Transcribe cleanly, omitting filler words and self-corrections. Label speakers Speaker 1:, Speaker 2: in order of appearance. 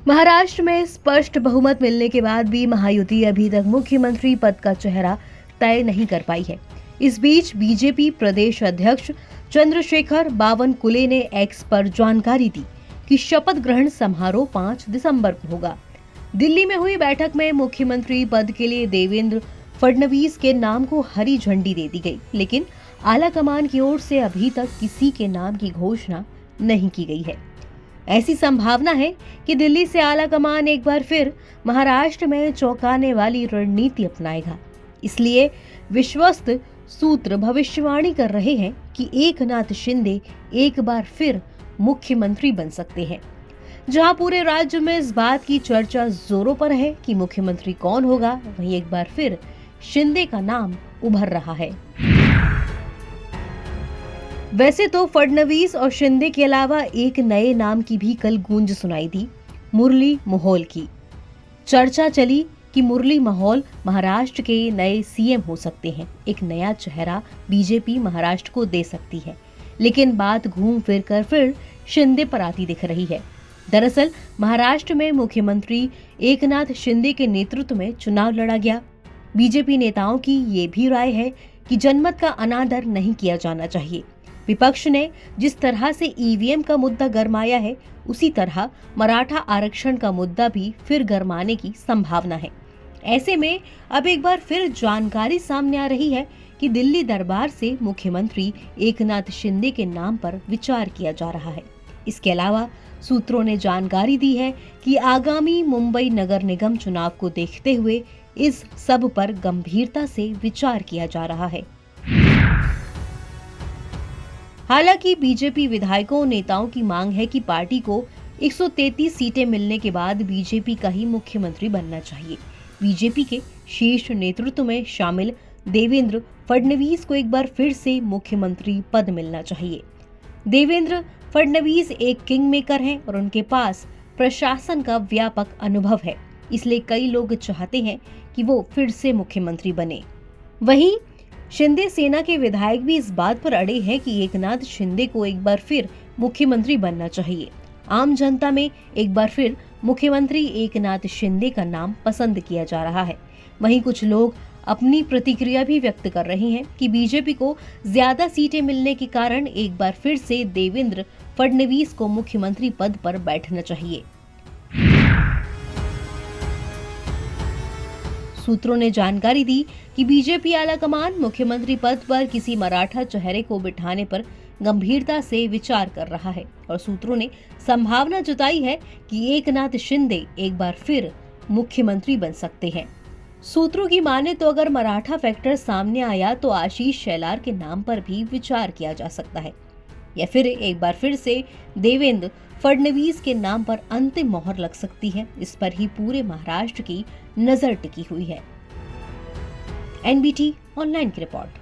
Speaker 1: महाराष्ट्र में स्पष्ट बहुमत मिलने के बाद भी महायुति अभी तक मुख्यमंत्री पद का चेहरा तय नहीं कर पाई है। इस बीच बीजेपी प्रदेश अध्यक्ष चंद्रशेखर बावनकुले ने एक्स पर जानकारी दी कि शपथ ग्रहण समारोह 5 दिसंबर को होगा। दिल्ली में हुई बैठक में मुख्यमंत्री पद के लिए देवेंद्र फडणवीस के नाम को हरी झंडी दे दी गई, लेकिन आलाकमान की ओर से अभी तक किसी के नाम की घोषणा नहीं की गई है। ऐसी संभावना है कि दिल्ली से आलाकमान एक बार फिर महाराष्ट्र में चौंकाने वाली रणनीति अपनाएगा। इसलिए विश्वस्त सूत्र भविष्यवाणी कर रहे हैं कि एकनाथ शिंदे एक बार फिर मुख्यमंत्री बन सकते हैं। जहां पूरे राज्य में इस बात की चर्चा जोरों पर है कि मुख्यमंत्री कौन होगा, वहीं एक बार फिर शिंदे का नाम उभर रहा है। वैसे तो फडणवीस और शिंदे के अलावा एक नए नाम की भी कल गूंज सुनाई दी, मुरली मनोहर की। चर्चा चली कि मुरली मनोहर महाराष्ट्र के नए सीएम हो सकते हैं, एक नया चेहरा बीजेपी महाराष्ट्र को दे सकती है। लेकिन बात घूम फिर कर फिर शिंदे पर आती दिख रही है। दरअसल महाराष्ट्र में मुख्यमंत्री एकनाथ शिंदे के नेतृत्व में चुनाव लड़ा गया। बीजेपी नेताओं की ये भी राय है कि जनमत का अनादर नहीं किया जाना चाहिए। विपक्ष ने जिस तरह से ईवीएम का मुद्दा गरमाया है, उसी तरह मराठा आरक्षण का मुद्दा भी फिर गरमाने की संभावना है। ऐसे में अब एक बार फिर जानकारी सामने आ रही है कि दिल्ली दरबार से मुख्यमंत्री एकनाथ शिंदे के नाम पर विचार किया जा रहा है। इसके अलावा सूत्रों ने जानकारी दी है कि आगामी मुंबई नगर निगम चुनाव को देखते हुए इस सब पर गंभीरता से विचार किया जा रहा है। हालांकि बीजेपी विधायकों और नेताओं की मांग है कि पार्टी को 133 सीटें मिलने के बाद बीजेपी का ही मुख्यमंत्री बनना चाहिए। बीजेपी के शीर्ष नेतृत्व में शामिल देवेंद्र फडणवीस को एक बार फिर से मुख्यमंत्री पद मिलना चाहिए। देवेंद्र फडणवीस एक किंग मेकर हैं और उनके पास प्रशासन का व्यापक अनुभव है, इसलिए कई लोग चाहते हैं कि वो फिर से मुख्यमंत्री बने। वहीं शिंदे सेना के विधायक भी इस बात पर अड़े हैं कि एकनाथ शिंदे को एक बार फिर मुख्यमंत्री बनना चाहिए। आम जनता में एक बार फिर मुख्यमंत्री एकनाथ शिंदे का नाम पसंद किया जा रहा है। वहीं कुछ लोग अपनी प्रतिक्रिया भी व्यक्त कर रहे हैं कि बीजेपी को ज्यादा सीटें मिलने के कारण एक बार फिर से देवेंद्र फडणवीस को मुख्यमंत्री पद पर बैठना चाहिए। सूत्रों ने जानकारी दी कि बीजेपी आलाकमान मुख्यमंत्री पद पर किसी मराठा चेहरे को बिठाने पर गंभीरता से विचार कर रहा है और सूत्रों ने संभावना जताई है कि एकनाथ शिंदे एक बार फिर मुख्यमंत्री बन सकते हैं। सूत्रों की माने तो अगर मराठा फैक्टर सामने आया तो आशीष शेलार के नाम पर भी विचार किया जा सकता है, या फिर एक बार फिर से देवेंद्र फडणवीस के नाम पर अंतिम मोहर लग सकती है। इस पर ही पूरे महाराष्ट्र की नजर टिकी हुई है। एनबीटी ऑनलाइन की रिपोर्ट।